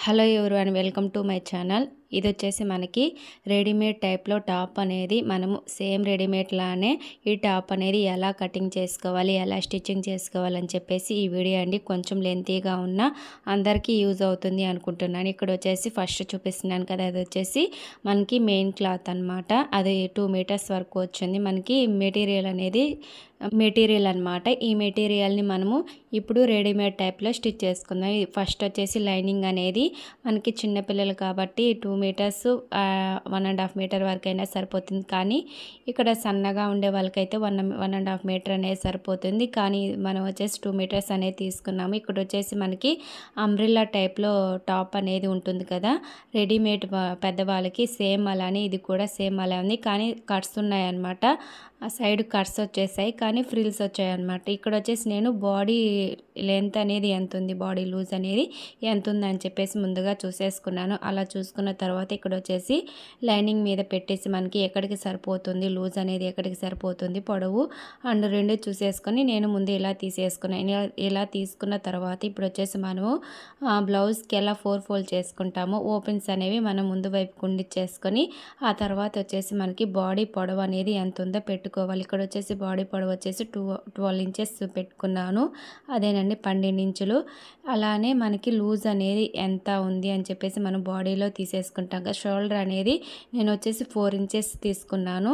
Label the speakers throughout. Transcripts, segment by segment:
Speaker 1: Hello everyone, welcome to my channel. ఇది వచ్చేసి మనకి రెడీమేడ్ టైప్లో టాప్ అనేది మనము సేమ్ రెడీమేడ్ లానే ఈ టాప్ అనేది ఎలా కటింగ్ చేసుకోవాలి, ఎలా స్టిచ్చింగ్ చేసుకోవాలని చెప్పేసి ఈ వీడియో అండి. కొంచెం లెంతీగా ఉన్న అందరికీ యూజ్ అవుతుంది అనుకుంటున్నాను. ఇక్కడ వచ్చేసి ఫస్ట్ చూపిస్తున్నాను కదా, అది వచ్చేసి మనకి మెయిన్ క్లాత్ అనమాట. అది 2 మీటర్స్ వరకు వచ్చింది మనకి మెటీరియల్ అనమాట. ఈ మెటీరియల్ని మనము ఇప్పుడు రెడీమేడ్ టైప్లో స్టిచ్ చేసుకుందాం. ఫస్ట్ వచ్చేసి లైనింగ్ అనేది మనకి చిన్నపిల్లలు కాబట్టి 2 మీటర్స్ 1.5 మీటర్ వరకు అయినా సరిపోతుంది. కానీ ఇక్కడ సన్నగా ఉండే వాళ్ళకైతే 1.5 మీటర్ అనేది సరిపోతుంది. కానీ మనం వచ్చేసి 2 మీటర్స్ అనేది తీసుకున్నాము. ఇక్కడ వచ్చేసి మనకి అంబ్రిల్లా టైప్లో టాప్ అనేది ఉంటుంది కదా, రెడీమేడ్ పెద్దవాళ్ళకి సేమ్ అలానే ఇది కూడా సేమ్ అలా ఉంది. కానీ కట్స్ ఉన్నాయన్నమాట. ఆ సైడ్ కట్స్ వచ్చేసాయి కానీ ఫ్రిల్స్ వచ్చాయి అనమాట. ఇక్కడ వచ్చేసి నేను బాడీ లెంత్ అనేది ఎంత ఉంది, బాడీ లూజ్ అనేది ఎంత ఉందని చెప్పేసి ముందుగా చూసేసుకున్నాను. అలా చూసుకున్న తర్వాత ఇక్కడ వచ్చేసి లైనింగ్ మీద పెట్టేసి మనకి ఎక్కడికి సరిపోతుంది లూజ్ అనేది, ఎక్కడికి సరిపోతుంది పొడవు అండ్ రెండు చూసేసుకొని నేను ముందు ఇలా తీసేసుకున్నాను. ఇలా తీసుకున్న తర్వాత ఇప్పుడు వచ్చేసి మనము బ్లౌజ్కి ఎలా 4 ఫోల్డ్ చేసుకుంటామో ఓపెన్స్ అనేవి మనం ముందు వైపు కుండిచ్చేసుకొని ఆ తర్వాత వచ్చేసి మనకి బాడీ పొడవు అనేది ఎంత ఉందో పెట్టుకోవాలి. ఇక్కడ వచ్చేసి బాడీ పొడవు వచ్చేసి 12 ఇంచెస్ పెట్టుకున్నాను. అదేనండి 12 ఇంచులు. అలానే మనకి లూజ్ అనేది ఎంత ఉంది అని చెప్పేసి మనం బాడీలో తీసేసుకుంటాం కదా. షోల్డర్ అనేది నేను వచ్చేసి 4 ఇంచెస్ తీసుకున్నాను.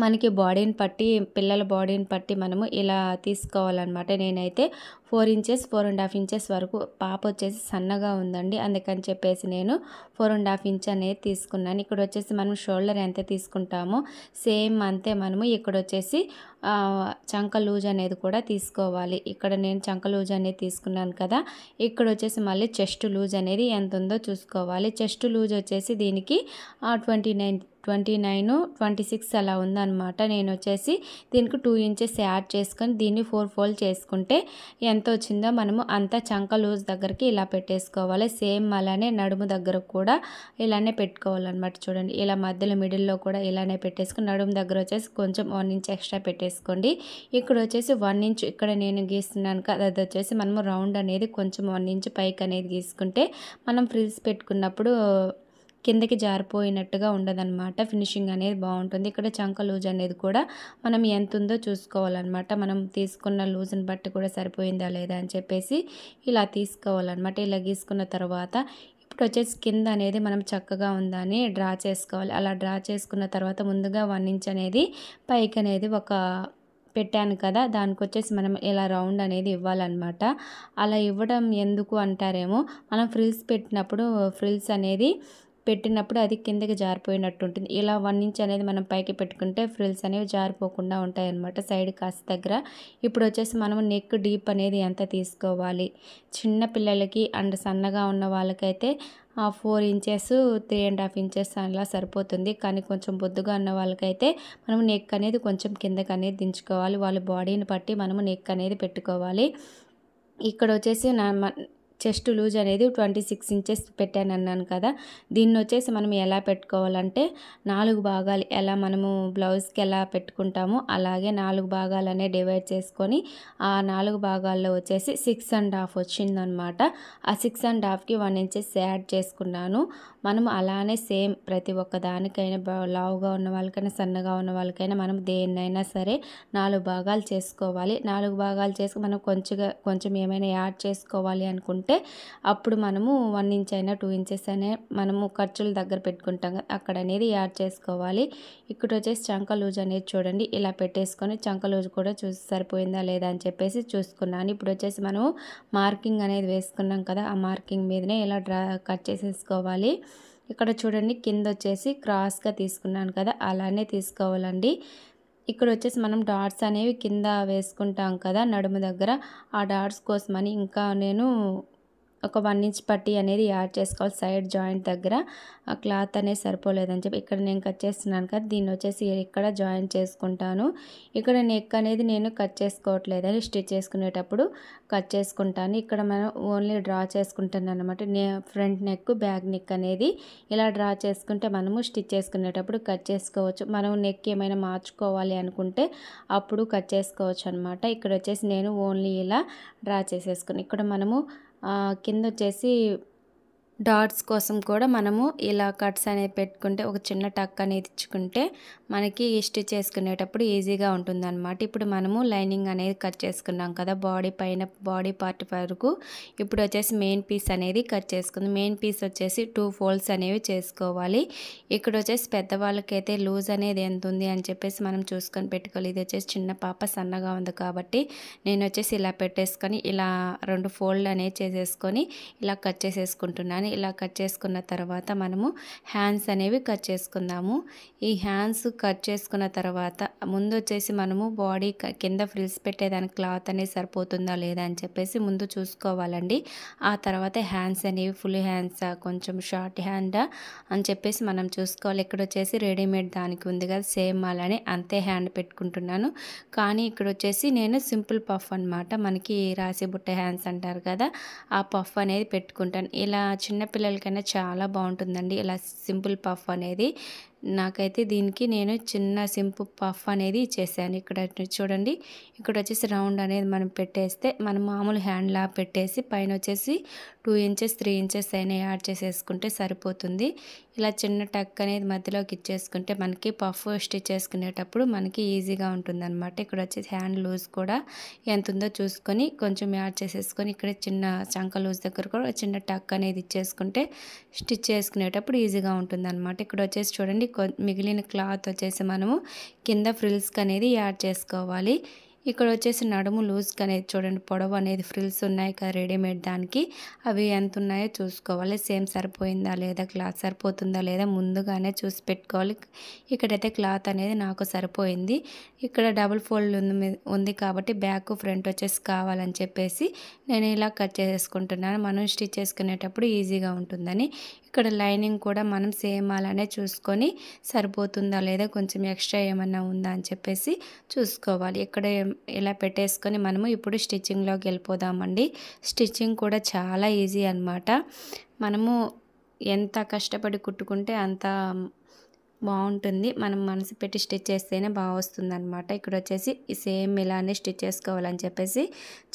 Speaker 1: మనకి బాడీని బట్టి, పిల్లల బాడీని బట్టి మనము ఇలా తీసుకోవాలన్నమాట. నేనైతే 4 ఇంచెస్ 4.5 ఇంచెస్ వరకు, పాప వచ్చేసి సన్నగా ఉందండి, అందుకని చెప్పేసి నేను 4.5 ఇంచ్ అనేది తీసుకున్నాను. ఇక్కడ వచ్చేసి మనం షోల్డర్ ఎంత తీసుకుంటామో సేమ్ అంతే మనము ఇక్కడ వచ్చేసి చంక లూజ్ అనేది కూడా తీసుకోవాలి. ఇక్కడ నేను చంక లూజ్ అనేది తీసుకున్నాను కదా. ఇక్కడ వచ్చేసి మళ్ళీ చెస్ట్ లూజ్ అనేది ఎంత ఉందో చూసుకోవాలి. చెస్ట్ లూజ్ వచ్చేసి దీనికి 29, 26 అలా ఉందన్నమాట. నేను వచ్చేసి దీనికి 2 ఇంచెస్ యాడ్ చేసుకొని దీన్ని 4 ఫోల్డ్ చేసుకుంటే ఎంత వచ్చిందో మనము అంతా చంక లూజ్ దగ్గరికి ఇలా పెట్టేసుకోవాలి. సేమ్ అలానే నడుము దగ్గర కూడా ఇలానే పెట్టుకోవాలన్నమాట. చూడండి, ఇలా మధ్యలో మిడిల్లో కూడా ఇలానే పెట్టేసుకుని నడుము దగ్గర వచ్చేసి కొంచెం 1 ఇంచ్ ఎక్స్ట్రా పెట్టేసుకోండి. ఇక్కడ వచ్చేసి 1 ఇంచ్ ఇక్కడ నేను గీస్తున్నాను కదా, అది వచ్చేసి మనము రౌండ్ అనేది కొంచెం 1 ఇంచ్ పైకి అనేది గీసుకుంటే మనం ఫ్రిల్స్ పెట్టుకున్నప్పుడు కిందకి జారిపోయినట్టుగా ఉండదన్నమాట. ఫినిషింగ్ అనేది బాగుంటుంది. ఇక్కడ చంక లూజ్ అనేది కూడా మనం ఎంత ఉందో చూసుకోవాలన్నమాట. మనం తీసుకున్న లూజ్ని బట్టి కూడా సరిపోయిందా లేదా అని చెప్పేసి ఇలా తీసుకోవాలన్నమాట. ఇలా గీసుకున్న తర్వాత ఇప్పుడు వచ్చేసి కింద అనేది మనం చక్కగా ఉందా అని డ్రా చేసుకోవాలి. అలా డ్రా చేసుకున్న తర్వాత ముందుగా 1 ఇంచ్ అనేది పైకి అనేది ఒక పెట్టాను కదా, దానికి వచ్చేసి మనం ఇలా రౌండ్ అనేది ఇవ్వాలన్నమాట. అలా ఇవ్వడం ఎందుకు అంటారేమో, మనం ఫ్రిల్స్ పెట్టినప్పుడు అది కిందకి జారిపోయినట్టు ఉంటుంది. ఇలా 1 ఇంచ్ అనేది మనం పైకి పెట్టుకుంటే ఫ్రిల్స్ అనేవి జారిపోకుండా ఉంటాయి అన్నమాట సైడ్ కాస్త దగ్గర. ఇప్పుడు వచ్చేసి మనం నెక్ డీప్ అనేది ఎంత తీసుకోవాలి, చిన్న పిల్లలకి అండ్ సన్నగా ఉన్న వాళ్ళకైతే 4 ఇంచెస్ 3.5 ఇంచెస్ అలా సరిపోతుంది. కానీ కొంచెం బొద్దుగా ఉన్న వాళ్ళకైతే మనం నెక్ అనేది కొంచెం కిందకి అనేది దించుకోవాలి. వాళ్ళ బాడీని బట్టి మనము నెక్ అనేది పెట్టుకోవాలి. ఇక్కడ వచ్చేసి చెస్ట్ లూజ్ అనేది 26 ఇంచెస్ పెట్టాను అన్నాను కదా. దీన్ని వచ్చేసి మనం ఎలా పెట్టుకోవాలంటే 4 భాగాలు, ఎలా మనము బ్లౌజ్కి ఎలా పెట్టుకుంటామో అలాగే 4 భాగాలనే డివైడ్ చేసుకొని ఆ 4 భాగాల్లో వచ్చేసి 6.5 వచ్చిందనమాట. ఆ 6.5కి 1 ఇంచెస్ యాడ్ చేసుకున్నాను. మనం అలానే సేమ్ ప్రతి ఒక్క దానికైనా లావుగా ఉన్న వాళ్ళకైనా సన్నగా ఉన్న వాళ్ళకైనా మనం దేన్నైనా సరే 4 భాగాలు చేసుకోవాలి. 4 భాగాలు చేసుకుని మనం కొంచెం ఏమైనా యాడ్ చేసుకోవాలి అనుకుంటే అప్పుడు మనము 1 ఇంచ్ అయినా 2 ఇంచెస్ అయినా మనము ఖర్చుల దగ్గర పెట్టుకుంటాం కదా, అక్కడ అనేది యాడ్ చేసుకోవాలి. ఇక్కడ వచ్చేసి చంక లూజ్ అనేది చూడండి ఇలా పెట్టేసుకొని చంక లూజ్ కూడా చూసి సరిపోయిందా లేదా అని చెప్పేసి చూసుకున్నాను. ఇప్పుడు వచ్చేసి మనము మార్కింగ్ అనేది వేసుకున్నాం కదా, ఆ మార్కింగ్ మీదనే ఇలా కట్ చేసేసుకోవాలి. ఇక్కడ చూడండి కింద వచ్చేసి క్రాస్గా తీసుకున్నాను కదా, అలానే తీసుకోవాలండి. ఇక్కడ వచ్చేసి మనం డాట్స్ అనేవి కింద వేసుకుంటాం కదా నడుము దగ్గర, ఆ డాట్స్ కోసమని ఇంకా నేను ఒక 1 ఇంచ్ పట్టీ అనేది యాడ్ చేసుకోవాలి. సైడ్ జాయింట్ దగ్గర ఆ క్లాత్ అనేది సరిపోలేదని చెప్పి ఇక్కడ నేను కట్ చేస్తున్నాను కదా, దీన్ని వచ్చేసి ఇక్కడ జాయింట్ చేసుకుంటాను. ఇక్కడ నెక్ అనేది నేను కట్ చేసుకోవట్లేదని స్టిచ్ చేసుకునేటప్పుడు కట్ చేసుకుంటాను. ఇక్కడ మనం ఓన్లీ డ్రా చేసుకుంటాను అనమాట. ఫ్రంట్ నెక్ బ్యాక్ నెక్ అనేది ఇలా డ్రా చేసుకుంటే మనము స్టిచ్ చేసుకునేటప్పుడు కట్ చేసుకోవచ్చు. మనం నెక్ ఏమైనా మార్చుకోవాలి అనుకుంటే అప్పుడు కట్ చేసుకోవచ్చు అనమాట. ఇక్కడ వచ్చేసి నేను ఓన్లీ ఇలా డ్రా చేసేసుకుని ఇక్కడ మనము కింద వచ్చేసి డాట్స్ కోసం కూడా మనము ఇలా కట్స్ అనేది పెట్టుకుంటే ఒక చిన్న టక్ అనేది ఇచ్చుకుంటే మనకి స్టిచ్ చేసుకునేటప్పుడు ఈజీగా ఉంటుందన్నమాట. ఇప్పుడు మనము లైనింగ్ అనేది కట్ చేసుకున్నాం కదా బాడీ పైన, బాడీ పార్ట్ వరకు. ఇప్పుడు వచ్చేసి మెయిన్ పీస్ అనేది కట్ చేసుకుందాం. మెయిన్ పీస్ వచ్చేసి 2 ఫోల్డ్స్ అనేవి చేసుకోవాలి. ఇక్కడ వచ్చేసి పెద్దవాళ్ళకైతే లూజ్ అనేది ఎంత ఉంది అని చెప్పేసి మనం చూసుకొని పెట్టుకోవాలి. ఇది వచ్చేసి చిన్న పాప సన్నగా ఉంది కాబట్టి నేను వచ్చేసి ఇలా పెట్టేసుకొని ఇలా 2 ఫోల్డ్ అనేది చేసేసుకొని ఇలా కట్ చేసేసుకుంటున్నాను. ఇలా కట్ చేసుకున్న తర్వాత మనము హ్యాండ్స్ అనేవి కట్ చేసుకుందాము. ఈ హ్యాండ్స్ కట్ చేసుకున్న తర్వాత ముందు వచ్చేసి మనము బాడీ కింద ఫ్రిల్స్ పెట్టేదానికి క్లాత్ అనేది సరిపోతుందా లేదా అని చెప్పేసి ముందు చూసుకోవాలండి. ఆ తర్వాత హ్యాండ్స్ అనేవి ఫుల్ హ్యాండ్సా కొంచెం షార్ట్ హ్యాండా అని చెప్పేసి మనం చూసుకోవాలి. ఇక్కడ వచ్చేసి రెడీమేడ్ దానికి ఉంది కదా సేమ్ అలానే అంతే హ్యాండ్ పెట్టుకుంటున్నాను. కానీ ఇక్కడ వచ్చేసి నేను సింపుల్ పఫ్ అనమాట, మనకి రాసి బుట్ట హ్యాండ్స్ అంటారు కదా ఆ పఫ్ అనేది పెట్టుకుంటాను. ఇలా చిన్నపిల్లలకైనా చాలా బాగుంటుందండి ఇలా సింపుల్ పఫ్ అనేది. నాకైతే దీనికి నేను చిన్న సింపుల్ పఫ్ అనేది చేశాను. ఇక్కడ చూడండి, ఇక్కడ వచ్చేసి రౌండ్ అనేది మనం పెట్టేస్తే మనం మామూలు హ్యాండ్లా పెట్టేసి పైన వచ్చేసి 2 ఇంచెస్ 3 ఇంచెస్ అయినా యాడ్ చేసేసుకుంటే సరిపోతుంది. ఇలా చిన్న టక్ అనేది మధ్యలోకి ఇచ్చేసుకుంటే మనకి పఫ్ స్టిచ్ చేసుకునేటప్పుడు మనకి ఈజీగా ఉంటుందన్నమాట. ఇక్కడ వచ్చేసి హ్యాండ్ లూజ్ కూడా ఎంత ఉందో చూసుకొని కొంచెం యాడ్ చేసేసుకొని ఇక్కడ చిన్న చంక లూజ్ దగ్గర కూడా చిన్న టక్ అనేది ఇచ్చేసుకుంటే స్టిచ్ చేసుకునేటప్పుడు ఈజీగా ఉంటుందన్నమాట. ఇక్కడ వచ్చేసి చూడండి మిగిలిన క్లాత్ వచ్చేసి మనము కింద ఫ్రిల్స్కి అనేది యాడ్ చేసుకోవాలి. ఇక్కడ వచ్చేసి నడుము లూజ్కి అనేది చూడండి పొడవు అనేది ఫ్రిల్స్ ఉన్నాయి కదా రెడీమేడ్ దానికి, అవి ఎంత ఉన్నాయో చూసుకోవాలి. సేమ్ సరిపోయిందా లేదా, క్లాత్ సరిపోతుందా లేదా ముందుగానే చూసి పెట్టుకోవాలి. ఇక్కడైతే క్లాత్ అనేది నాకు సరిపోయింది. ఇక్కడ డబుల్ ఫోల్డ్ ఉంది కాబట్టి బ్యాక్ ఫ్రంట్ వచ్చేసి కావాలని చెప్పేసి నేను ఇలా కట్ చేసుకుంటున్నాను. మనం స్టిచ్ చేసుకునేటప్పుడు ఈజీగా ఉంటుందని. ఇక్కడ లైనింగ్ కూడా మనం సేమ్ అలానే చూసుకొని సరిపోతుందా లేదా కొంచెం ఎక్స్ట్రా ఏమన్నా ఉందా అని చెప్పేసి చూసుకోవాలి. ఇక్కడ ఇలా పెట్టేసుకొని మనము ఇప్పుడు స్టిచ్చింగ్లోకి వెళ్ళిపోదామండి. స్టిచ్చింగ్ కూడా చాలా ఈజీ అన్నమాట. మనము ఎంత కష్టపడి కుట్టుకుంటే అంత బాగుంటుంది. మనం మనసు పెట్టి స్టిచ్ చేస్తేనే బాగా వస్తుంది అనమాట. ఇక్కడ వచ్చేసి సేమ్ ఇలానే స్టిచ్ చేసుకోవాలని చెప్పేసి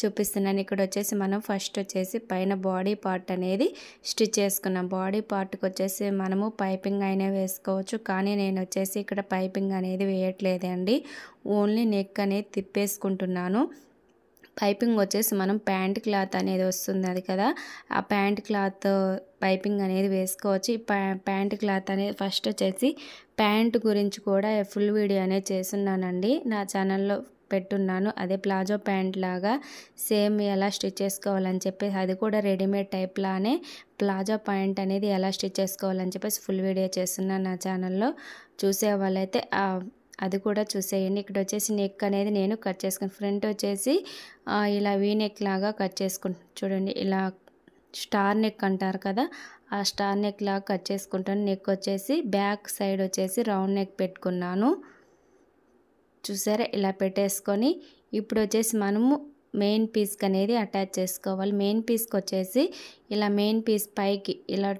Speaker 1: చూపిస్తున్నాను. ఇక్కడ వచ్చేసి మనం ఫస్ట్ వచ్చేసి పైన బాడీ పార్ట్ అనేది స్టిచ్ చేసుకున్నాం. బాడీ పార్ట్కి వచ్చేసి మనము పైపింగ్ అయినా వేసుకోవచ్చు, కానీ నేను వచ్చేసి ఇక్కడ పైపింగ్ అనేది వేయట్లేదండి. ఓన్లీ నెక్ అనేది తిప్పేసుకుంటున్నాను. పైపింగ్ వచ్చేసి మనం ప్యాంట్ క్లాత్ అనేది వస్తుంది అది కదా, ఆ ప్యాంట్ క్లాత్ పైపింగ్ అనేది వేసుకోవచ్చు. ఈ ప్యాంట్ క్లాత్ అనేది ఫస్ట్ వచ్చేసి ప్యాంట్ గురించి కూడా ఫుల్ వీడియో అనేది చేస్తున్నానండి, నా ఛానల్లో పెట్టున్నాను. అదే ప్లాజో ప్యాంట్ లాగా సేమ్ ఎలా స్టిచ్ చేసుకోవాలని చెప్పేసి అది కూడా రెడీమేడ్ టైప్ లానే ప్లాజో ప్యాంట్ అనేది ఎలా స్టిచ్ చేసుకోవాలని చెప్పేసి ఫుల్ వీడియో చేస్తున్నాను నా ఛానల్లో. చూసే వాళ్ళైతే అది కూడా చూసేయండి. ఇక్కడ వచ్చేసి నెక్ అనేది నేను కట్ చేసుకుని ఫ్రంట్ వచ్చేసి ఇలా వీ నెక్ లాగా కట్ చేసుకుంటాను. చూడండి ఇలా స్టార్ నెక్ అంటారు కదా, ఆ స్టార్ నెక్ లాగా కట్ చేసుకుంటాను. నెక్ వచ్చేసి బ్యాక్ సైడ్ వచ్చేసి రౌండ్ నెక్ పెట్టుకున్నాను. చూసారా ఇలా పెట్టేసుకొని ఇప్పుడు వచ్చేసి మనము మెయిన్ పీస్కి అనేది అటాచ్ చేసుకోవాలి. మెయిన్ పీస్కి వచ్చేసి ఇలా మెయిన్ పీస్ పైకి ఇలా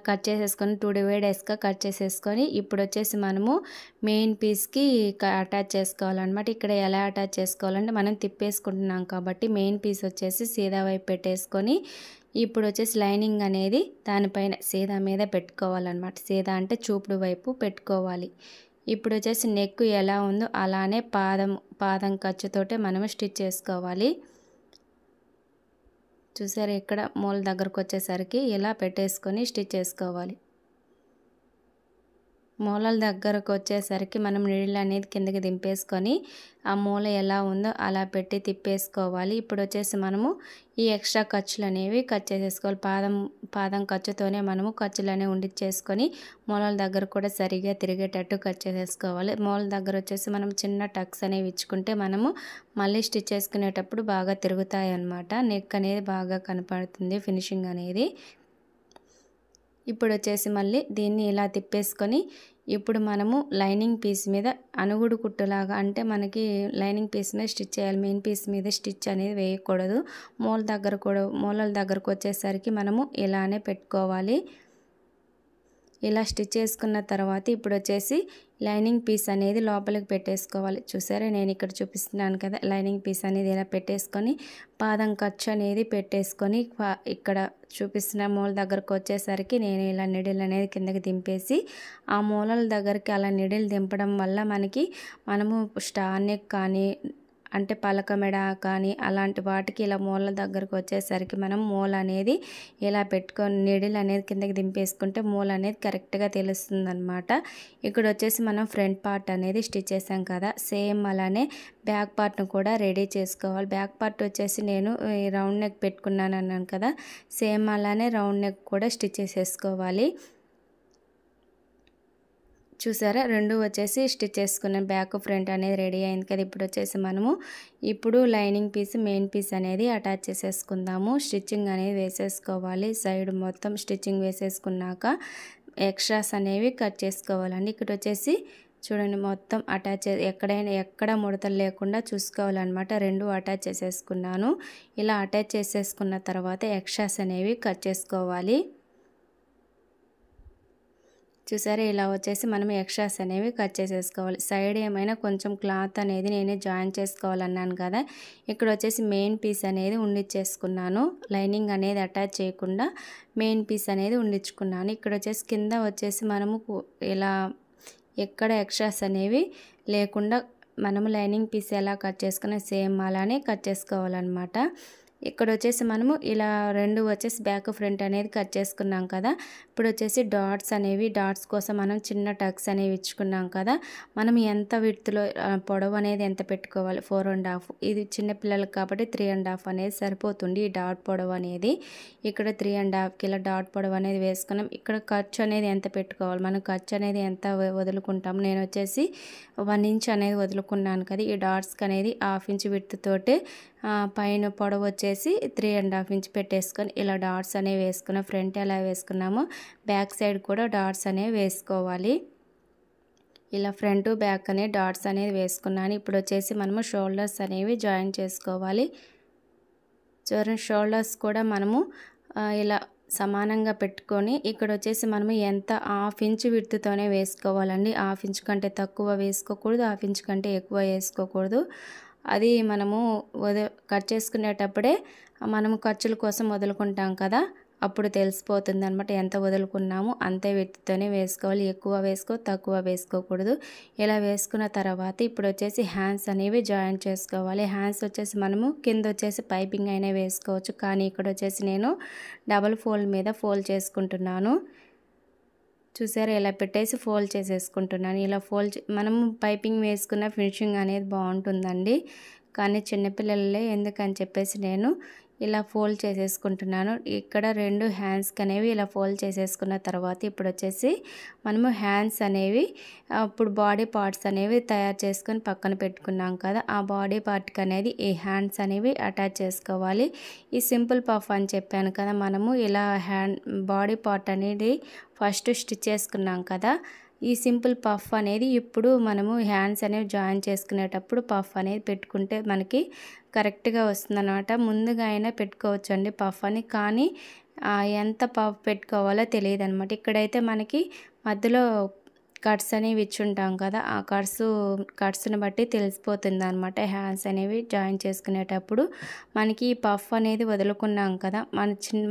Speaker 1: కట్ చేసేసుకొని 2 డివైడర్స్గా కట్ చేసేసుకొని ఇప్పుడు వచ్చేసి మనము మెయిన్ పీస్కి అటాచ్ చేసుకోవాలన్నమాట. ఇక్కడ ఎలా అటాచ్ చేసుకోవాలంటే మనం తిప్పేసుకుంటున్నాం కాబట్టి మెయిన్ పీస్ వచ్చేసి సీదా వైపు పెట్టేసుకొని ఇప్పుడు వచ్చేసి లైనింగ్ అనేది దానిపైన సీదా మీద పెట్టుకోవాలన్నమాట. సీదా అంటే చూపుడు వైపు పెట్టుకోవాలి. ఇప్పుడు వచ్చేసి నెక్ ఎలా ఉందో అలానే పాదం ఖర్చుతోటే మనము స్టిచ్ చేసుకోవాలి. చూసారు ఇక్కడ మూల దగ్గరకు వచ్చేసరికి ఇలా పెట్టేసుకొని స్టిచ్ చేసుకోవాలి. మూలల దగ్గరకు వచ్చేసరికి మనం నీడిల్ అనేది కిందకి దింపేసుకొని ఆ మూల ఎలా ఉందో అలా పెట్టి తిప్పేసుకోవాలి. ఇప్పుడు వచ్చేసి మనము ఈ ఎక్స్ట్రా ఖర్చులు అనేవి కట్ చేసేసుకోవాలి. పాదం ఖర్చుతోనే మనము ఖర్చులు అనేవి ఉండిచ్చేసుకొని మూలల దగ్గర కూడా సరిగా తిరిగేటట్టు కట్ చేసేసుకోవాలి. మూల దగ్గర వచ్చేసి మనం చిన్న టక్స్ అనేవి ఇచ్చుకుంటే మనము మళ్ళీ స్టిచ్ చేసుకునేటప్పుడు బాగా తిరుగుతాయి అన్నమాట. నెక్ అనేది బాగా కనపడుతుంది ఫినిషింగ్ అనేది. ఇప్పుడు వచ్చేసి మళ్ళీ దీన్ని ఇలా తిప్పేసుకొని ఇప్పుడు మనము లైనింగ్ పీస్ మీద అనుగుడు కుట్టులాగా అంటే మనకి లైనింగ్ పీస్ మీద స్టిచ్ చేయాలి. మెయిన్ పీస్ మీద స్టిచ్ అనేది వేయకూడదు. మూలల దగ్గరకు వచ్చేసరికి మనము ఇలానే పెట్టుకోవాలి. ఇలా స్టిచ్ చేసుకున్న తర్వాత ఇప్పుడు వచ్చేసి లైనింగ్ పీస్ అనేది లోపలికి పెట్టేసుకోవాలి. చూసారా నేను ఇక్కడ చూపిస్తున్నాను కదా, లైనింగ్ పీస్ అనేది ఇలా పెట్టేసుకొని పాదం ఖర్చు అనేది పెట్టేసుకొని ఇక్కడ చూపిస్తున్న మూల దగ్గరకు వచ్చేసరికి నేను ఇలా నిడిల్ అనేది కిందకి దింపేసి ఆ మూలల దగ్గరికి అలా నిడిల్ దింపడం వల్ల మనము స్టార్ నెక్ కానీ అంటే పలక మెడ కానీ అలాంటి వాటికి ఇలా మూల దగ్గరకు వచ్చేసరికి మనం మూల అనేది ఇలా పెట్టుకొని నీడిల్ అనేది కిందకి దింపేసుకుంటే మూల అనేది కరెక్ట్గా తెలుస్తుంది అనమాట. ఇక్కడ వచ్చేసి మనం ఫ్రంట్ పార్ట్ అనేది స్టిచ్ చేసాం కదా, సేమ్ అలానే బ్యాక్ పార్ట్ను కూడా రెడీ చేసుకోవాలి. బ్యాక్ పార్ట్ వచ్చేసి నేను రౌండ్ నెక్ పెట్టుకున్నాను అన్నాను కదా, సేమ్ అలానే రౌండ్ నెక్ కూడా స్టిచ్ చేసేసుకోవాలి. చూసారా రెండు వచ్చేసి స్టిచ్ చేసుకున్నాం, బ్యాక్ ఫ్రంట్ అనేది రెడీ అయింది కదా. ఇప్పుడు లైనింగ్ పీస్ మెయిన్ పీస్ అనేది అటాచ్ చేసేసుకుందాము. స్టిచ్చింగ్ అనేది వేసేసుకోవాలి. సైడ్ మొత్తం స్టిచ్చింగ్ వేసేసుకున్నాక ఎక్స్ట్రాస్ అనేవి కట్ చేసుకోవాలండి. ఇక్కడ వచ్చేసి చూడండి మొత్తం అటాచ్ ఎక్కడ ముడతలు లేకుండా చూసుకోవాలన్నమాట. రెండు అటాచ్ చేసేసుకున్నాను. ఇలా అటాచ్ చేసేసుకున్న తర్వాత ఎక్స్ట్రాస్ అనేవి కట్ చేసుకోవాలి. చూసారా ఇలా వచ్చేసి మనం ఎక్స్ట్రాస్ అనేవి కట్ చేసేసుకోవాలి. సైడ్ ఏమైనా కొంచెం క్లాత్ అనేది నేనే జాయిన్ చేసుకోవాలన్నాను కదా, ఇక్కడ వచ్చేసి మెయిన్ పీస్ అనేది ఉండిచ్చేసుకున్నాను. లైనింగ్ అనేది అటాచ్ చేయకుండా మెయిన్ పీస్ అనేది ఉండించుకున్నాను. ఇక్కడ వచ్చేసి కింద వచ్చేసి మనము ఇలా ఎక్కడ ఎక్స్ట్రాస్ అనేవి లేకుండా మనము లైనింగ్ పీస్ ఎలా కట్ చేసుకున్నా సేమ్ అలానే కట్ చేసుకోవాలన్నమాట. ఇక్కడ వచ్చేసి మనము ఇలా రెండు వచ్చేసి బ్యాక్ ఫ్రంట్ అనేది కట్ చేసుకున్నాం కదా. ఇప్పుడు వచ్చేసి డాట్స్ కోసం మనం చిన్న టక్స్ అనేవి ఇచ్చుకున్నాం కదా. మనం ఎంత విడ్త్లో పొడవు అనేది ఎంత పెట్టుకోవాలి, 4.5. ఇది చిన్నపిల్లలకి కాబట్టి 3.5 అనేది సరిపోతుంది ఈ డాట్ పొడవు అనేది. ఇక్కడ 3.5 ఇలా డాట్ పొడవు అనేది వేసుకున్నాం. ఇక్కడ ఖర్చు అనేది ఎంత పెట్టుకోవాలి, మనం ఖర్చు అనేది ఎంత వదులుకుంటాం, నేను వచ్చేసి 1 ఇంచ్ అనేది వదులుకున్నాను కదా. ఈ డాట్స్కి అనేది 1/2 ఇంచ్ విడ్త్ తోటి పైన పొడవు వచ్చేసి 3.5 ఇంచ్ పెట్టేసుకొని ఇలా డాట్స్ అనేవి వేసుకున్నాం. ఫ్రంట్ ఎలా వేసుకున్నామో బ్యాక్ సైడ్ కూడా డాట్స్ అనేవి వేసుకోవాలి. ఇలా ఫ్రంట్ బ్యాక్ అనే డాట్స్ అనేది వేసుకున్నాను. ఇప్పుడు వచ్చేసి మనము షోల్డర్స్ అనేవి జాయిన్ చేసుకోవాలి. చూడండి షోల్డర్స్ కూడా మనము ఇలా సమానంగా పెట్టుకొని ఇక్కడ వచ్చేసి మనము ఎంత 1/2 ఇంచ్ విడ్త్తోనే వేసుకోవాలండి. 1/2 ఇంచ్ కంటే తక్కువ వేసుకోకూడదు, 1/2 ఇంచ్ కంటే ఎక్కువ వేసుకోకూడదు. అది మనము కట్ చేసుకునేటప్పుడే మనము ఖర్చుల కోసం వదులుకుంటాం కదా, అప్పుడు తెలిసిపోతుంది అనమాట. ఎంత వదులుకున్నాము అంతే విడ్త్తోనే వేసుకోవాలి. ఎక్కువ తక్కువ వేసుకోకూడదు. ఇలా వేసుకున్న తర్వాత ఇప్పుడు వచ్చేసి హ్యాండ్స్ అనేవి జాయిన్ చేసుకోవాలి. హ్యాండ్స్ వచ్చేసి మనము కింద వచ్చేసి పైపింగ్ అయినా వేసుకోవచ్చు, కానీ ఇక్కడ వచ్చేసి నేను డబల్ ఫోల్డ్ మీద ఫోల్డ్ చేసుకుంటున్నాను. చూసారా ఇలా పెట్టేసి ఫోల్డ్ చేసేసుకుంటున్నాను. ఇలా మనము పైపింగ్ వేసుకున్న ఫినిషింగ్ అనేది బాగుంటుందండి, కానీ చిన్నపిల్లలే ఎందుకని చెప్పేసి నేను ఇలా ఫోల్డ్ చేసేసుకుంటున్నాను. ఇక్కడ రెండు హ్యాండ్స్కి అనేవి ఇలా ఫోల్డ్ చేసేసుకున్న తర్వాత ఇప్పుడు వచ్చేసి మనము హ్యాండ్స్ అనేవి ఇప్పుడు బాడీ పార్ట్స్ అనేవి తయారు చేసుకొని పక్కన పెట్టుకున్నాం కదా, ఆ బాడీ పార్ట్కి అనేది ఈ హ్యాండ్స్ అనేవి అటాచ్ చేసుకోవాలి. ఈ సింపుల్ పఫ్ అని చెప్పాను కదా, మనము ఇలా బాడీ పార్ట్ అనేది ఫస్ట్ స్టిచ్ చేసుకున్నాం కదా, ఈ సింపుల్ పఫ్ అనేది ఇప్పుడు మనము హ్యాండ్స్ అనేవి జాయిన్ చేసుకునేటప్పుడు పఫ్ అనేది పెట్టుకుంటే మనకి కరెక్ట్గా వస్తుందన్నమాట. ముందుగా అయినా పెట్టుకోవచ్చండి పఫ్ అని, కానీ ఎంత పఫ్ పెట్టుకోవాలో తెలియదు అనమాట. ఇక్కడైతే మనకి మధ్యలో కట్స్ అనేవి ఇచ్చుంటాం కదా, ఆ కట్స్ని బట్టి తెలిసిపోతుంది అనమాట. హ్యాండ్స్ అనేవి జాయిన్ చేసుకునేటప్పుడు మనకి ఈ పఫ్ అనేది వదులుకున్నాం కదా,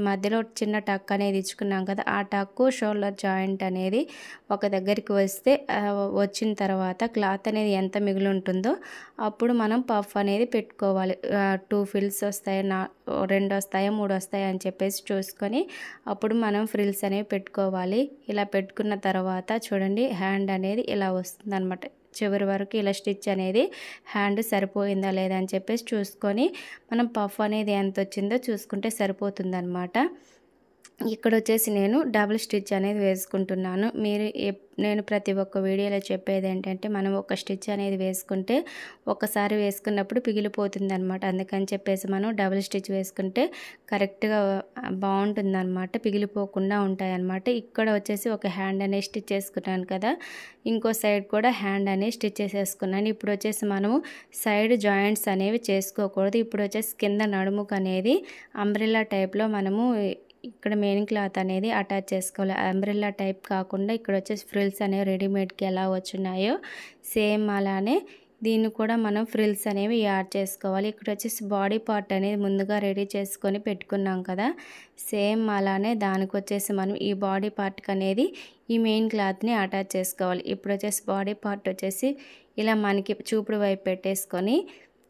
Speaker 1: మధ్యలో చిన్న టక్ అనేది ఇచ్చుకున్నాం కదా, ఆ టక్కు షోల్డర్ జాయింట్ అనేది ఒక దగ్గరికి వచ్చిన తర్వాత క్లాత్ అనేది ఎంత మిగిలి ఉంటుందో అప్పుడు మనం పఫ్ అనేది పెట్టుకోవాలి. 2 ఫిల్స్ వస్తాయి, 2 వస్తాయా 3 వస్తాయా అని చెప్పేసి చూసుకొని అప్పుడు మనం ఫ్రిల్స్ అనేవి పెట్టుకోవాలి. ఇలా పెట్టుకున్న తర్వాత చూడండి హ్యాండ్ అనేది ఇలా వస్తుంది అనమాట. చివరి వరకు ఇలా స్టిచ్ అనేది హ్యాండ్ సరిపోయిందా లేదా అని చెప్పేసి చూసుకొని మనం పఫ్ అనేది ఎంత వచ్చిందో చూసుకుంటే సరిపోతుంది అనమాట. ఇక్కడ వచ్చేసి నేను డబుల్ స్టిచ్ అనేది వేసుకుంటున్నాను. నేను ప్రతి ఒక్క వీడియోలో చెప్పేది ఏంటంటే మనం ఒక స్టిచ్ అనేది వేసుకుంటే ఒకసారి వేసుకున్నప్పుడు పిగిలిపోతుంది అనమాట. అందుకని చెప్పేసి మనం డబుల్ స్టిచ్ వేసుకుంటే కరెక్ట్గా బాగుంటుంది అనమాట, పిగిలిపోకుండా ఉంటాయి అన్నమాట. ఇక్కడ వచ్చేసి ఒక హ్యాండ్ అనేది స్టిచ్ చేసుకున్నాను కదా, ఇంకో సైడ్ కూడా హ్యాండ్ అనేది స్టిచ్ చేసేసుకున్నాను. ఇప్పుడు వచ్చేసి మనము సైడ్ జాయింట్స్ అనేవి చేసుకోకూడదు. ఇప్పుడు వచ్చేసి కింద నడుముకు అనేది అంబ్రెల్లా టైప్లో మనము ఇక్కడ మెయిన్ క్లాత్ అనేది అటాచ్ చేసుకోవాలి. అంబ్రెల్లా టైప్ కాకుండా ఇక్కడ వచ్చేసి ఫ్రిల్స్ అనేవి రెడీమేడ్కి ఎలా వచ్చున్నాయో సేమ్ అలానే దీన్ని కూడా మనం ఫ్రిల్స్ అనేవి యాడ్ చేసుకోవాలి. ఇక్కడ వచ్చేసి బాడీ పార్ట్ అనేది ముందుగా రెడీ చేసుకొని పెట్టుకున్నాం కదా, సేమ్ అలానే దానికి వచ్చేసి మనం ఈ బాడీ పార్ట్కి అనేది ఈ మెయిన్ క్లాత్ని అటాచ్ చేసుకోవాలి. ఇప్పుడు వచ్చేసి బాడీ పార్ట్ వచ్చేసి ఇలా మనకి చూపుడు వైపు పెట్టేసుకొని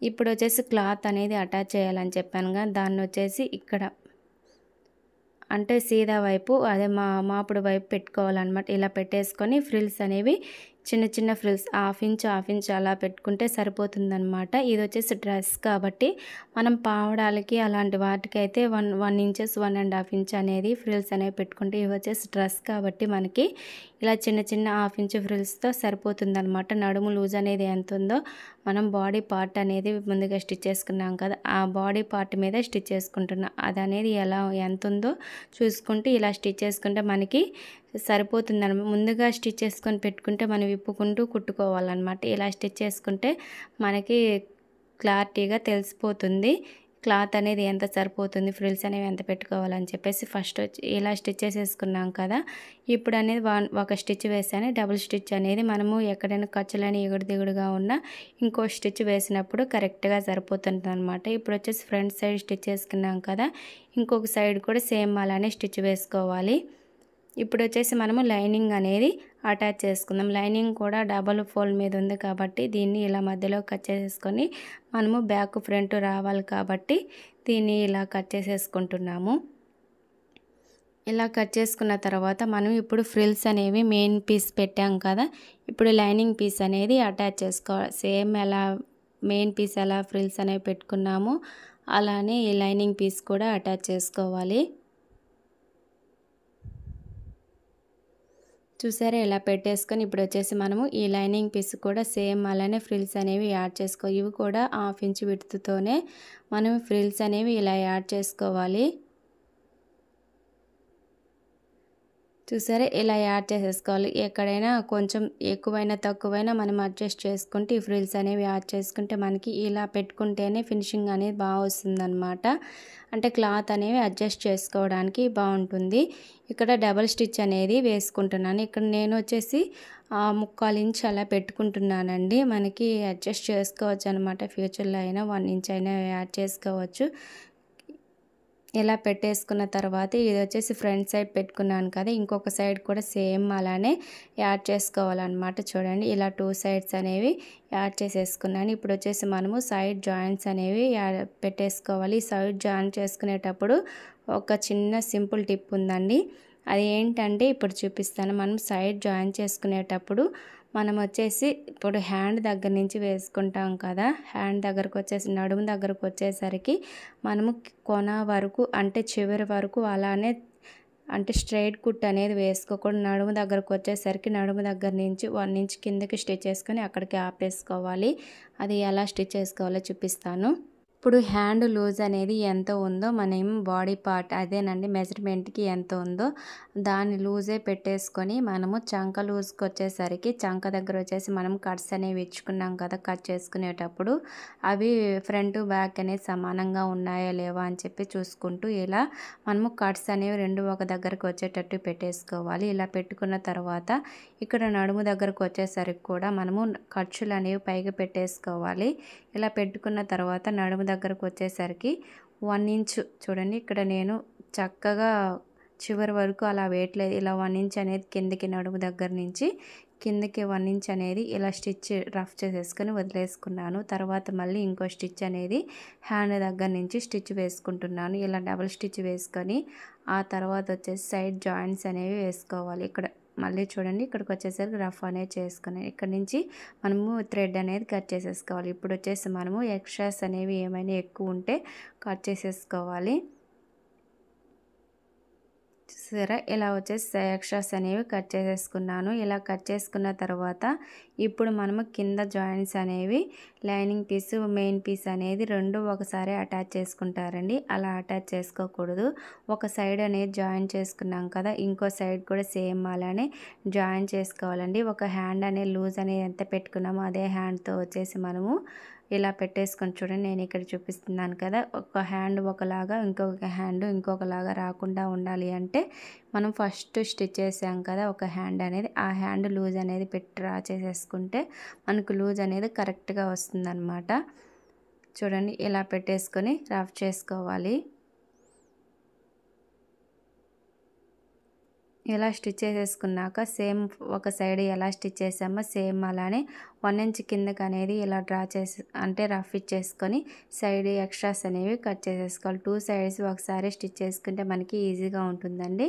Speaker 1: ఇప్పుడు వచ్చేసి క్లాత్ అనేది అటాచ్ చేయాలని చెప్పానుగా, దాన్ని వచ్చేసి ఇక్కడ అంటే సీదా వైపు అదే మాపుడు వైపు పెట్టుకోవాలన్నమాట. ఇలా పెట్టేసుకొని ఫ్రిల్స్ అనేవి చిన్న చిన్న ఫ్రిల్స్ హాఫ్ ఇంచ్ అలా పెట్టుకుంటే సరిపోతుందన్నమాట. ఇది వచ్చేసి డ్రెస్ కాబట్టి మనం పావడాలకి అలాంటి వాటికి అయితే 1 ఇంచెస్ 1.5 ఇంచ్ అనేది ఫ్రిల్స్ అనేవి పెట్టుకుంటే, ఇవి వచ్చేసి డ్రెస్ కాబట్టి మనకి ఇలా చిన్న హాఫ్ ఇంచ్ ఫ్రిల్స్తో సరిపోతుందన్నమాట. నడుము లూజ్ అనేది ఎంత ఉందో మనం బాడీ పార్ట్ అనేది ముందుగా స్టిచ్ చేసుకున్నాం కదా, ఆ బాడీ పార్ట్ మీద స్టిచ్ చేసుకుంటున్నాం. అది అనేది ఎంత ఉందో చూసుకుంటూ ఇలా స్టిచ్ చేసుకుంటే మనకి సరిపోతుందన్నమాట. ముందుగా స్టిచ్ చేసుకొని పెట్టుకుంటే మనం విప్పుకుంటూ కుట్టుకోవాలన్నమాట. ఇలా స్టిచ్ చేసుకుంటే మనకి క్లారిటీగా తెలిసిపోతుంది క్లాత్ అనేది ఎంత సరిపోతుంది, ఫ్రిల్స్ అనేవి ఎంత పెట్టుకోవాలని చెప్పేసి. ఫస్ట్ వచ్చి ఇలా స్టిచ్ చేసేసుకున్నాం కదా, ఇప్పుడు అనేది ఒక స్టిచ్ వేసాను. డబుల్ స్టిచ్ అనేది మనము ఎక్కడైనా ఖర్చులని ఎగుడు దిగుడుగా ఉన్నా ఇంకో స్టిచ్ వేసినప్పుడు కరెక్ట్గా సరిపోతుంది అనమాట. ఇప్పుడు వచ్చేసి ఫ్రంట్ సైడ్ స్టిచ్ చేసుకున్నాం కదా, ఇంకొక సైడ్ కూడా సేమ్ అలానే స్టిచ్ వేసుకోవాలి. ఇప్పుడు వచ్చేసి మనము లైనింగ్ అనేది అటాచ్ చేసుకుందాం. లైనింగ్ కూడా డబల్ ఫోల్డ్ మీద ఉంది కాబట్టి దీన్ని ఇలా మధ్యలో కట్ చేసేసుకొని మనము బ్యాక్ ఫ్రంట్ రావాలి కాబట్టి దీన్ని ఇలా కట్ చేసేసుకుంటున్నాము. ఇలా కట్ చేసుకున్న తర్వాత మనం ఇప్పుడు ఫ్రిల్స్ అనేవి మెయిన్ పీస్ పెట్టాం కదా, ఇప్పుడు లైనింగ్ పీస్ అనేది అటాచ్ చేసుకోవాలి. సేమ్ ఎలా మెయిన్ పీస్ ఎలా ఫ్రిల్స్ అనేవి పెట్టుకున్నామో అలానే ఈ లైనింగ్ పీస్ కూడా అటాచ్ చేసుకోవాలి. చూసారా ఇలా పెట్టేసుకొని ఇప్పుడు వచ్చేసి మనము ఈ లైనింగ్ పీస్ కూడా సేమ్ అలానే ఫ్రిల్స్ అనేవి యాడ్ ఇవి కూడా హాఫ్ ఇంచ్ విడ్త్తోనే మనం ఫ్రిల్స్ అనేవి ఇలా యాడ్ చేసుకోవాలి. చూసారా ఇలా యాడ్ చేసేసుకోవాలి. ఎక్కడైనా కొంచెం ఎక్కువైనా తక్కువైనా మనం అడ్జస్ట్ చేసుకుంటే ఈ ఫ్రిల్స్ అనేవి యాడ్ చేసుకుంటే మనకి ఇలా పెట్టుకుంటేనే ఫినిషింగ్ అనేది బాగా వస్తుందన్నమాట. అంటే క్లాత్ అనేవి అడ్జస్ట్ చేసుకోవడానికి బాగుంటుంది. ఇక్కడ డబల్ స్టిచ్ అనేది వేసుకుంటున్నాను. ఇక్కడ నేను వచ్చేసి 3/4 ఇంచ్ అలా పెట్టుకుంటున్నానండి. మనకి అడ్జస్ట్ చేసుకోవచ్చు అనమాట. ఫ్యూచర్లో అయినా 1 ఇంచ్ అయినా యాడ్ చేసుకోవచ్చు. ఇలా పెట్టేసుకున్న తర్వాత ఇది వచ్చేసి ఫ్రంట్ సైడ్ పెట్టుకున్నాను కదా, ఇంకొక సైడ్ కూడా సేమ్ అలానే యాడ్ చేసుకోవాలన్నమాట. చూడండి ఇలా 2 సైడ్స్ అనేవి యాడ్ చేసేసుకున్నాను. ఇప్పుడు వచ్చేసి మనము సైడ్ జాయింట్స్ అనేవి పెట్టేసుకోవాలి. సైడ్ జాయింట్ చేసుకునేటప్పుడు ఒక చిన్న సింపుల్ టిప్ ఉందండి. అది ఏంటంటే ఇప్పుడు చూపిస్తాను. మనం సైడ్ జాయిన్ చేసుకునేటప్పుడు మనం వచ్చేసి ఇప్పుడు హ్యాండ్ దగ్గర నుంచి వేసుకుంటాం కదా, హ్యాండ్ దగ్గరకు వచ్చేసి నడుము దగ్గరకు వచ్చేసరికి మనము కొన వరకు అంటే చివరి వరకు అలానే అంటే స్ట్రైట్ కుట్ అనేది వేసుకోకూడదు. నడుము దగ్గరకు వచ్చేసరికి నడుము దగ్గర నుంచి 1 ఇంచ్ కిందకి స్టిచ్ చేసుకొని అక్కడికి ఆపేసుకోవాలి. అది ఎలా స్టిచ్ చేసుకోవాలో చూపిస్తాను. ఇప్పుడు హ్యాండ్ లూజ్ అనేది ఎంత ఉందో మనం బాడీ పార్ట్ అదేనండి మెజర్మెంట్కి ఎంత ఉందో దాన్ని లూజే పెట్టేసుకొని మనము చంక లూజ్కి వచ్చేసరికి చంక దగ్గర వచ్చేసి మనం కట్స్ అనేవి ఇచ్చుకున్నాం కదా, కట్ చేసుకునేటప్పుడు అవి ఫ్రంట్ బ్యాక్ అనేది సమానంగా ఉన్నాయా లేవా అని చెప్పి చూసుకుంటూ ఇలా మనము కట్స్ అనేవి 2 ఒక దగ్గరకు వచ్చేటట్టు పెట్టేసుకోవాలి. ఇలా పెట్టుకున్న తర్వాత ఇక్కడ నడుము దగ్గరకు వచ్చేసరికి కూడా మనము ఖర్చులు అనేవి పైకి పెట్టేసుకోవాలి. ఇలా పెట్టుకున్న తర్వాత నడుము దగ్గరకు వచ్చేసరికి 1 ఇంచ్ చూడండి, ఇక్కడ నేను చక్కగా చివరి వరకు అలా వేయట్లేదు. ఇలా 1 ఇంచ్ అనేది కిందకి నడుము దగ్గర నుంచి కిందకి 1 ఇంచ్ అనేది ఇలా స్టిచ్ రఫ్ చేసేసుకొని వదిలేసుకున్నాను. తర్వాత మళ్ళీ ఇంకో స్టిచ్ అనేది హ్యాండ్ దగ్గర నుంచి స్టిచ్ వేసుకుంటున్నాను. ఇలా డబుల్ స్టిచ్ వేసుకొని ఆ తర్వాత వచ్చేసి సైడ్ జాయింట్స్ అనేవి వేసుకోవాలి. ఇక్కడ మళ్ళీ చూడండి ఇక్కడికి వచ్చేసరికి రఫ్ అనేది చేసుకుని ఇక్కడ నుంచి మనము థ్రెడ్ అనేది కట్ చేసేసుకోవాలి. ఇప్పుడు వచ్చేసి మనము ఎక్స్ట్రాస్ అనేవి ఏమైనా ఎక్కువ ఉంటే కట్ చేసేసుకోవాలి. చూసారా ఇలా వచ్చేసి ఎక్స్ట్రాస్ అనేవి కట్ చేసేసుకున్నాను. ఇలా కట్ చేసుకున్న తర్వాత ఇప్పుడు మనము కింద జాయింట్స్ అనేవి లైనింగ్ పీస్ మెయిన్ పీస్ అనేది 2 ఒకసారి అటాచ్ చేసుకుంటారండి. అలా అటాచ్ చేసుకోకూడదు. ఒక సైడ్ అనేది జాయిన్ చేసుకున్నాం కదా, ఇంకో సైడ్ కూడా సేమ్ అలానే జాయిన్ చేసుకోవాలండి. ఒక హ్యాండ్ అనేది లూజ్ అనేది ఎంత పెట్టుకున్నామో అదే హ్యాండ్తో వచ్చేసి మనము ఇలా పెట్టేసుకొని చూడండి. నేను ఇక్కడ చూపిస్తున్నాను కదా, ఒక హ్యాండ్ ఒకలాగా ఇంకొక హ్యాండ్ ఇంకొకలాగా రాకుండా ఉండాలి అంటే మనం ఫస్ట్ స్టిచ్ చేసాం కదా ఒక హ్యాండ్ అనేది, ఆ హ్యాండ్ లూజ్ అనేది పెట్టి డ్రా చేసేసుకుంటే మనకు లూజ్ అనేది కరెక్ట్గా వస్తుందన్నమాట. చూడండి ఇలా పెట్టేసుకొని రఫ్ చేసుకోవాలి. ఇలా స్టిచ్ చేసేసుకున్నాక సేమ్ ఒక సైడ్ ఎలా స్టిచ్ చేసామో సేమ్ అలానే 1 ఇంచ్ కిందకి అనేది ఇలా డ్రా చేసి అంటే రఫ్ ఇచ్చేసుకొని సైడ్ ఎక్స్ట్రాస్ అనేవి కట్ చేసేసుకోవాలి. 2 సైడ్స్ ఒకసారి స్టిచ్ చేసుకుంటే మనకి ఈజీగా ఉంటుందండి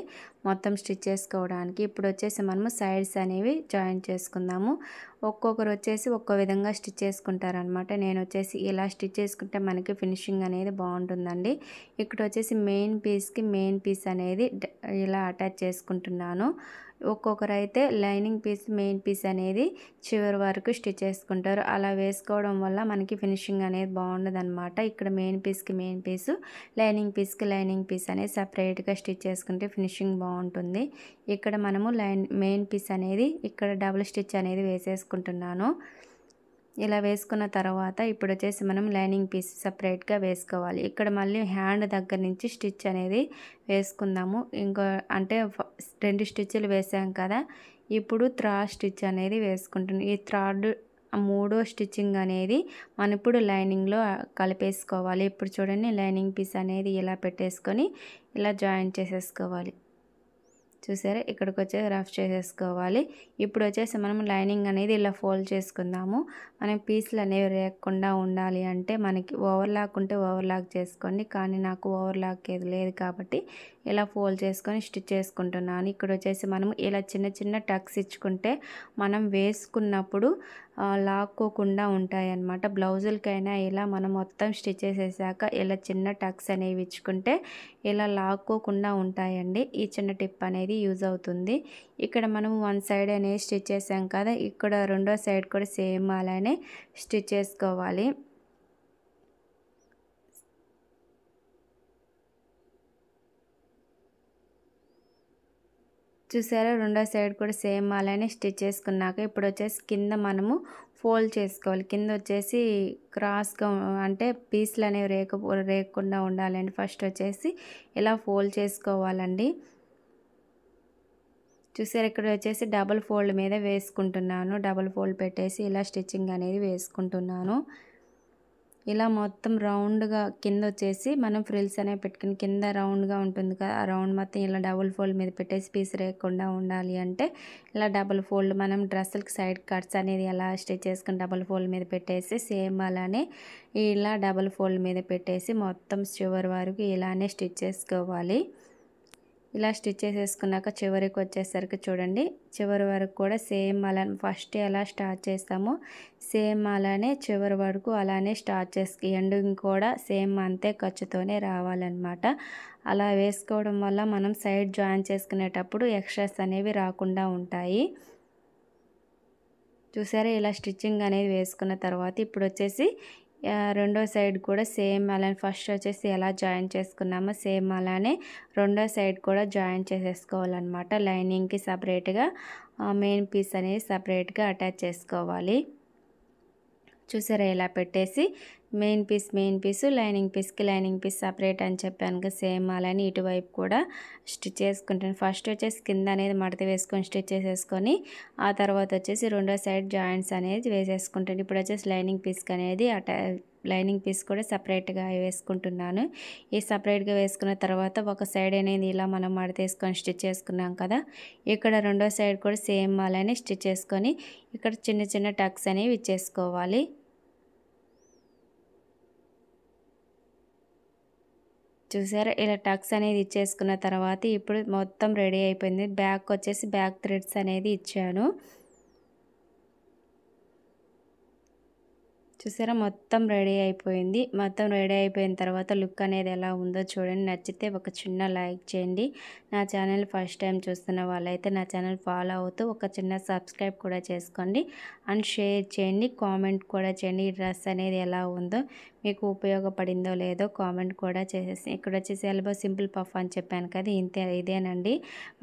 Speaker 1: మొత్తం స్టిచ్ చేసుకోవడానికి. ఇప్పుడు వచ్చేసి మనము సైడ్స్ అనేవి జాయిన్ చేసుకుందాము. ఒక్కొక్కరు వచ్చేసి ఒక్కో విధంగా స్టిచ్ చేసుకుంటారనమాట. నేను వచ్చేసి ఇలా స్టిచ్ చేసుకుంటే మనకి ఫినిషింగ్ అనేది బాగుంటుందండి. ఇక్కడ వచ్చేసి మెయిన్ పీస్ అనేది ఇలా అటాచ్ చేసుకుంటున్నాను. ఒక్కొక్కరు అయితే లైనింగ్ పీస్ మెయిన్ పీస్ అనేది చివరి వరకు స్టిచ్ చేసుకుంటారు. అలా వేసుకోవడం వల్ల మనకి ఫినిషింగ్ అనేది బాగుండదు అనమాట. ఇక్కడ మెయిన్ పీస్కి మెయిన్ పీసు, లైనింగ్ పీస్కి లైనింగ్ పీస్ అనేది సపరేట్గా స్టిచ్ చేసుకుంటే ఫినిషింగ్ బాగుంటుంది. ఇక్కడ మనము మెయిన్ పీస్ అనేది ఇక్కడ డబుల్ స్టిచ్ అనేది వేసేసుకుంటున్నాను. ఇలా వేసుకున్న తర్వాత ఇప్పుడు వచ్చేసి మనం లైనింగ్ పీస్ సపరేట్గా వేసుకోవాలి. ఇక్కడ మళ్ళీ హ్యాండ్ దగ్గర నుంచి స్టిచ్ అనేది వేసుకుందాము. ఇంకో అంటే 2 స్టిచ్లు వేసాం కదా, ఇప్పుడు థర్డ్ స్టిచ్ అనేది వేసుకుంటున్నాం. ఈ థర్డ్ 3వ స్టిచ్చింగ్ అనేది మనం ఇప్పుడు లైనింగ్లో కలిపేసుకోవాలి. ఇప్పుడు చూడండి లైనింగ్ పీస్ అనేది ఇలా పెట్టేసుకొని ఇలా జాయిన్ చేసేసుకోవాలి. చూసారా, ఇక్కడికి వచ్చేసి రఫ్ చేసేసుకోవాలి. ఇప్పుడు వచ్చేసి మనం లైనింగ్ అనేది ఇలా ఫోల్డ్ చేసుకుందాము. మనం పీసులు అనేవి రేయకుండా ఉండాలి అంటే మనకి ఓవర్లాక్ ఉంటే ఓవర్లాక్ చేసుకోండి, కానీ నాకు ఓవర్లాక్ ఏది లేదు కాబట్టి ఇలా ఫోల్డ్ చేసుకొని స్టిచ్ చేసుకుంటున్నాను. ఇక్కడ వచ్చేసి మనం ఇలా చిన్న చిన్న టక్స్ ఇచ్చుకుంటే మనం వేసుకున్నప్పుడు లాక్కోకుండా ఉంటాయి అన్నమాట. బ్లౌజులకైనా ఇలా మనం మొత్తం స్టిచ్ చేసేసాక ఇలా చిన్న టక్స్ అనేవి ఇచ్చుకుంటే ఇలా లాక్కోకుండా ఉంటాయండి. ఈ చిన్న టిప్ అనేది యూజ్ అవుతుంది. ఇక్కడ మనం 1 సైడ్ అనేది స్టిచ్ చేసాం కదా, ఇక్కడ రెండో సైడ్ కూడా సేమ్ అలానే స్టిచ్ చేసుకోవాలి. చూసారా, రెండో సైడ్ కూడా సేమ్ అలానే స్టిచ్ చేసుకున్నాక ఇప్పుడు వచ్చేసి కింద మనము ఫోల్డ్ చేసుకోవాలి. కింద వచ్చేసి క్రాస్గా అంటే పీసులు అనేవి రేయకుండా ఉండాలండి. ఫస్ట్ వచ్చేసి ఇలా ఫోల్డ్ చేసుకోవాలండి. చూసారు, ఇక్కడ వచ్చేసి డబుల్ ఫోల్డ్ మీద వేసుకుంటున్నాను. డబుల్ ఫోల్డ్ పెట్టేసి ఇలా స్టిచ్చింగ్ అనేది వేసుకుంటున్నాను. ఇలా మొత్తం రౌండ్గా కింద వచ్చేసి మనం ఫ్రిల్స్ అనేవి పెట్టుకుని కింద రౌండ్గా ఉంటుంది కదా, ఆ రౌండ్ మొత్తం ఇలా డబుల్ ఫోల్డ్ మీద పెట్టేసి పీస్ రేయకుండా ఉండాలి అంటే ఇలా డబుల్ ఫోల్డ్ మనం డ్రెస్సులకి సైడ్ కట్స్ అనేది ఎలా స్టిచ్ చేసుకుని డబుల్ ఫోల్డ్ మీద పెట్టేసి సేమ్ అలానే ఇలా డబుల్ ఫోల్డ్ మీద పెట్టేసి మొత్తం చివరి వరకు ఇలానే స్టిచ్ చేసుకోవాలి. ఇలా స్టిచ్ చేసేసుకున్నాక చివరికి వచ్చేసరికి చూడండి చివరి వరకు కూడా సేమ్ అలా ఫస్ట్ ఎలా స్టార్ట్ చేస్తామో సేమ్ అలానే చివరి వరకు అలానే స్టార్ట్ చేసి ఎండింగ్ కూడా సేమ్ అంతే ఖర్చుతోనే రావాలన్నమాట. అలా వేసుకోవడం వల్ల మనం సైడ్ జాయిన్ చేసుకునేటప్పుడు ఎక్స్ట్రాస్ అనేవి రాకుండా ఉంటాయి. చూసారా, ఇలా స్టిచ్చింగ్ అనేది వేసుకున్న తర్వాత ఇప్పుడు వచ్చేసి రెండో సైడ్ కూడా సేమ్ అలానే ఫస్ట్ వచ్చేసి ఎలా జాయిన్ చేసుకున్నామో సేమ్ అలానే రెండో సైడ్ కూడా జాయిన్ చేసేసుకోవాలన్నమాట. లైనింగ్కి సపరేట్గా మెయిన్ పీస్ అనేది సపరేట్గా అటాచ్ చేసుకోవాలి. చూసారా, ఇలా పెట్టేసి main piece lining piece separate అని చెప్పాను కదా, సేమ్ అలానే ఇటువైపు కూడా స్టిచ్ చేసుకుంటాను. ఫస్ట్ వచ్చేసి కింద అనేది మడత వేసుకొని స్టిచ్ చేసేసుకొని ఆ తర్వాత వచ్చేసి రెండో సైడ్ జాయింట్స్ అనేది వేసేసుకుంటాను. ఇప్పుడు వచ్చేసి లైనింగ్ పీస్ కూడా సపరేట్గా వేసుకుంటున్నాను. ఈ సపరేట్గా వేసుకున్న తర్వాత ఒక సైడ్ అనేది ఇలా మనం మడత వేసుకొని స్టిచ్ చేసుకున్నాం కదా, ఇక్కడ రెండో సైడ్ కూడా సేమ్ అలానే స్టిచ్ చేసుకొని ఇక్కడ చిన్న చిన్న టక్స్ అనేవి ఇచ్చేసుకోవాలి. చూసారా, ఇలా టక్స్ అనేది ఇచ్చేసుకున్న తర్వాత ఇప్పుడు మొత్తం రెడీ అయిపోయింది. బ్యాక్ వచ్చేసి బ్యాక్ థ్రెడ్స్ అనేది ఇచ్చాను. చూసారా, మొత్తం రెడీ అయిపోయింది. మొత్తం రెడీ అయిపోయిన తర్వాత లుక్ అనేది ఎలా ఉందో చూడండి. నచ్చితే ఒక చిన్న లైక్ చేయండి. నా ఛానల్ ఫస్ట్ టైం చూస్తున్న వాళ్ళైతే నా ఛానల్ ఫాలో అవుతూ ఒక చిన్న సబ్స్క్రైబ్ కూడా చేసుకోండి అండ్ షేర్ చేయండి, కామెంట్ కూడా చేయండి. ఈ డ్రెస్ అనేది ఎలా ఉందో మీకు ఉపయోగపడిందో లేదో కామెంట్ కూడా చేసేసి. ఇక్కడ వచ్చేసి ఎల్బో సింపుల్ పఫ్ అని చెప్పాను కదా, ఇదేనండి.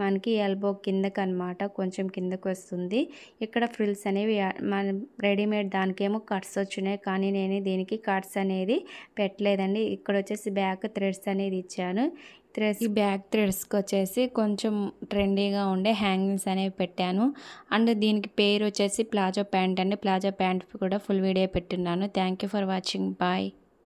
Speaker 1: మనకి ఎల్బో కిందకి అనమాట, కొంచెం కిందకు వస్తుంది. ఇక్కడ ఫ్రిల్స్ అనేవి మన రెడీమేడ్ దానికేమో కట్స్ వచ్చినాయి, ఉన్నాయి, కానీ నేను దీనికి కట్స్ అనేది పెట్టలేదండి. ఇక్కడ వచ్చేసి బ్యాక్ థ్రెడ్స్ అనేది ఇచ్చాను. ఈ బ్యాక్ థ్రెడ్స్కి వచ్చేసి కొంచెం ట్రెండీగా ఉండే హ్యాంగింగ్స్ అనేవి పెట్టాను. అండ్ దీనికి పేరు వచ్చేసి ప్లాజో ప్యాంట్ అండి. ప్లాజో ప్యాంట్ కూడా ఫుల్ వీడియో పెట్టున్నాను. Thank you for watching. Bye.